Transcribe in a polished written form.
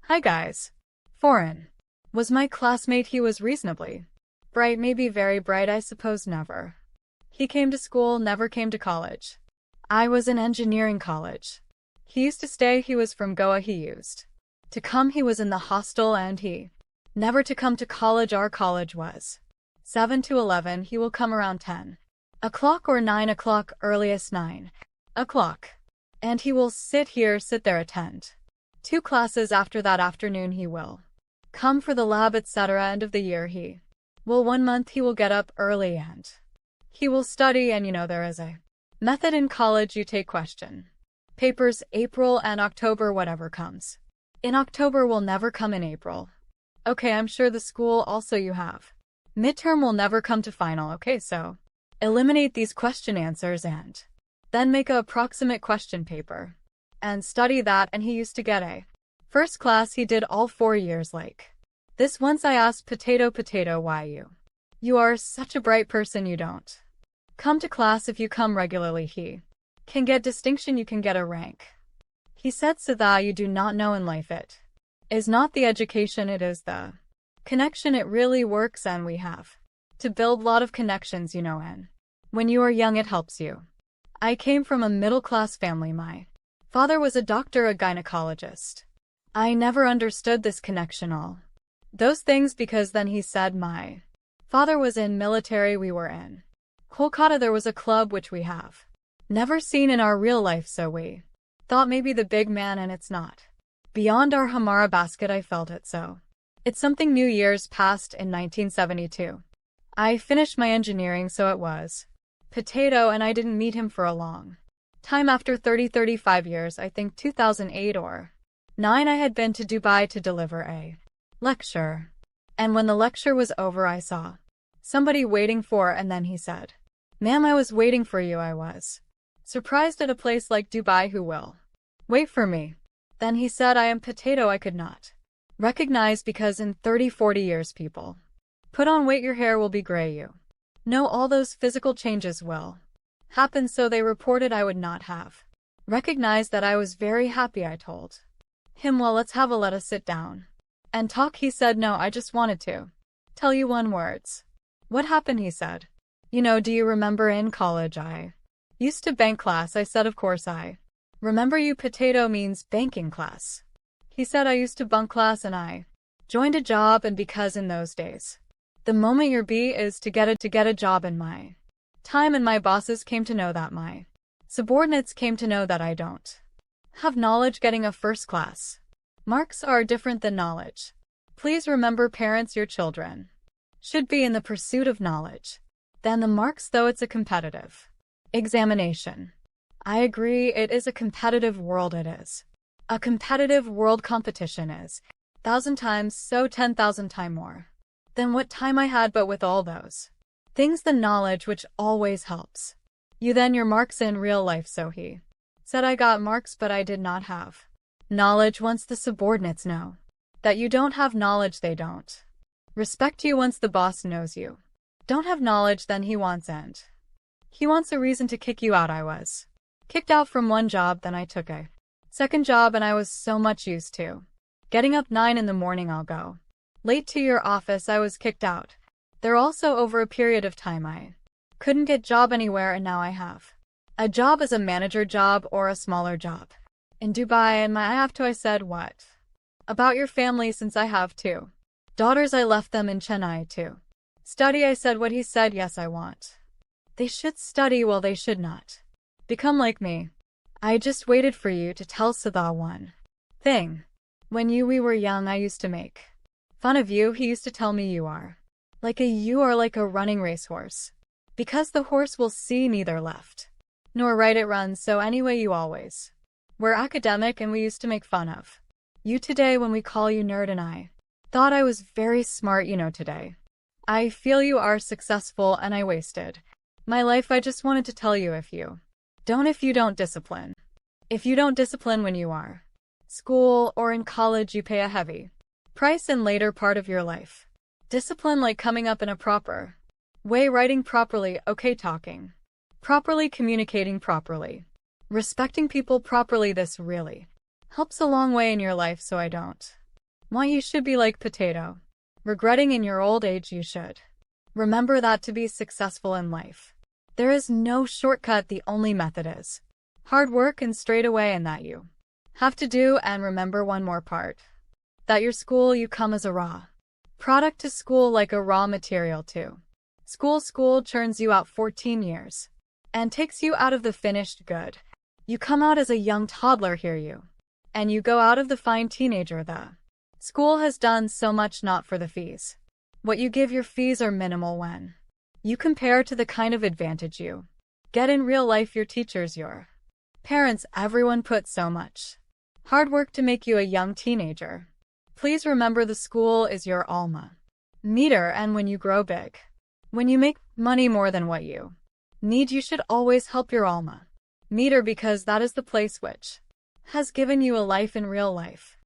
Hi guys. Foreign. Was my classmate. He was reasonably bright, maybe very bright, I suppose never. He came to school, never came to college. I was in engineering college. He used to stay, he was from Goa, he used to come, he was in the hostel, and he never to come to college. Our college was 7 to 11, he will come around 10 o'clock or 9 o'clock, earliest 9 o'clock. And he will sit here, sit there, attend 2 classes. After that afternoon he will come for the lab, etc. End of the year he will 1 month he will get up early and he will study, and there is a method in college. You take question papers April and October, whatever comes in October will never come in April. Okay, I'm sure the school also you have midterm will never come to final. Okay, so eliminate these question answers and then make a approximate question paper and study that. And he used to get a first class. He did all 4 years like this. Once I asked, potato, why you are such a bright person, you don't come to class. If you come regularly, he can get distinction, you can get a rank. He said, Siddha, you do not know in life it is not the education, it is the connection. It really works, and we have to build lot of connections, and when you are young it helps you. I came from a middle-class family. My father was a doctor, a gynecologist. I never understood this connection, all those things, because then he said my father was in military. We were in Kolkata. There was a club which we have never seen in our real life, so we thought maybe the big man, and it's not beyond our Hamara basket. I felt it, so it's something new. Years passed. In 1972 I finished my engineering, so it was potato, and I didn't meet him for a long time. After 35 years, I think 2008 or 9, I had been to Dubai to deliver a lecture, and when the lecture was over I saw somebody waiting for, and then he said, "Ma'am, I was waiting for you." I was surprised at a place like Dubai who will wait for me. Then he said, "I am potato." I could not recognize, because in 30-40 years people put on weight, your hair will be gray, you know, all those physical changes will happen. So they reported I would not have recognized that. I was very happy. I told him, "Well, let us sit down and talk." He said, "No, I just wanted to tell you one words." "What happened?" he said. Do you remember in college I used to bank class?" I said, "Of course I remember you. Potato means banking class." He said, "I used to bunk class and I joined a job, and because in those days the moment your B is to get a job in my time, and my bosses came to know that, my subordinates came to know that I don't have knowledge. Getting a first class marks are different than knowledge. Please remember, parents, your children should be in the pursuit of knowledge than the marks, though it's a competitive examination." I agree, it is a competitive world. It is a competitive world. Competition is 1,000 times, so 10,000 times more than what time I had, but with all those things, the knowledge which always helps you, then your marks in real life. So he said, "I got marks, but I did not have knowledge." Once the subordinates know that you don't have knowledge, they don't respect you. Once the boss knows you don't have knowledge, then he wants a reason to kick you out. I was kicked out from one job, then I took a second job, and I was so much used to getting up 9 in the morning. I'll go late to your office. I was kicked out there also. Over a period of time I couldn't get job anywhere, and now I have a job as a manager job or a smaller job in Dubai. And I have to. I said, "What about your family?" Since I have 2 daughters, I left them in Chennai to study. I said what he said, "Yes, I want they should study." "Well, they should not become like me. I just waited for you to tell Siddha one thing. When we were young, I used to make fun of you. He used to tell me you are like a running racehorse, because the horse will see neither left nor right, it runs. So anyway, you always were academic, and we used to make fun of you today when we call you nerd, and I thought I was very smart. Today I feel you are successful, and I wasted my life. I just wanted to tell you, if you don't discipline when you are school or in college, you pay a heavy price in later part of your life. Discipline, like coming up in a proper way, writing properly, okay, talking properly, communicating properly, respecting people properly. This really helps a long way in your life. So I don't Want you should be like potato. Regretting in your old age you should. Remember that to be successful in life, there is no shortcut, the only method is hard work and straight away, and that you have to do. And remember one more part, that your school, you come as a raw product to school, like a raw material too. School churns you out 14 years and takes you out of the finished good. You come out as a young toddler, hear you, and you go out of the fine teenager. The school has done so much not for the fees. What you give, your fees are minimal when you compare to the kind of advantage you get in real life. Your teachers, your parents, everyone put so much hard work to make you a young teenager. Please remember the school is your alma mater, and when you grow big, when you make money more than what you need, you should always help your alma mater, because that is the place which has given you a life in real life.